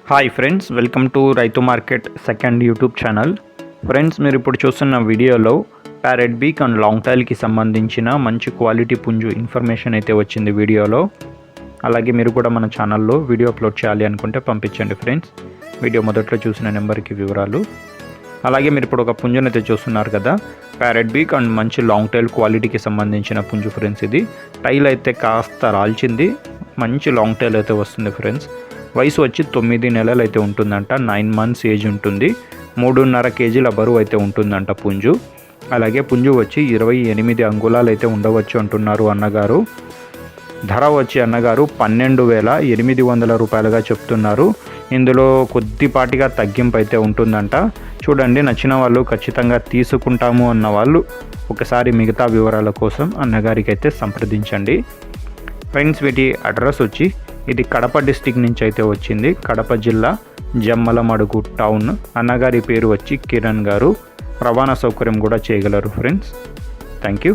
Hi friends, welcome to రైతు market second YouTube channel. Friends, మీరు ఇప్పుడు చూస్తున్న వీడియోలో ప్యారెట్ బీక్ అండ్ లాంగ్ టైల్కి సంబంధించిన మంచి క్వాలిటీ పుంజు ఇన్ఫర్మేషన్ అయితే వచ్చింది వీడియోలో. అలాగే మీరు కూడా మన ఛానల్లో వీడియో అప్లోడ్ చేయాలి అనుకుంటే పంపించండి ఫ్రెండ్స్. వీడియో మొదట్లో చూసిన నెంబర్కి వివరాలు. అలాగే మీరు ఇప్పుడు ఒక పుంజుని అయితే చూస్తున్నారు కదా, ప్యారెట్ బీక్ అండ్ మంచి లాంగ్ టైల్ క్వాలిటీకి సంబంధించిన పుంజు ఫ్రెండ్స్. ఇది టైల్ అయితే కాస్త రాల్చింది, మంచి లాంగ్ టైల్ అయితే వస్తుంది ఫ్రెండ్స్. వయసు వచ్చి 9 నెలలు అయితే ఉంటుందంట, 9 months ఏజ్ ఉంటుంది. 3.5 kg బరువు అయితే ఉంటుందంట పుంజు. అలాగే పుంజు వచ్చి 28 అంగుళాలు అయితే ఉండవచ్చు అంటున్నారు అన్నగారు. ధర వచ్చి అన్నగారు 12,800 రూపాయలుగా చెప్తున్నారు. ఇందులో కొద్దిపాటిగా తగ్గింపు అయితే ఉంటుందంట. చూడండి, నచ్చిన వాళ్ళు ఖచ్చితంగా తీసుకుంటాము అన్న వాళ్ళు ఒకసారి మిగతా వివరాల కోసం అన్నగారికి అయితే సంప్రదించండి ఫ్రెండ్స్. వీటి అడ్రస్ వచ్చి ఇది కడప డిస్టిక్ నుంచి అయితే వచ్చింది, కడప జిల్లా జమ్మలమడుగు టౌన్. అన్నగారి పేరు వచ్చి కిరణ్ గారు. రవాణా సౌకర్యం కూడా చేయగలరు ఫ్రెండ్స్. Thank you.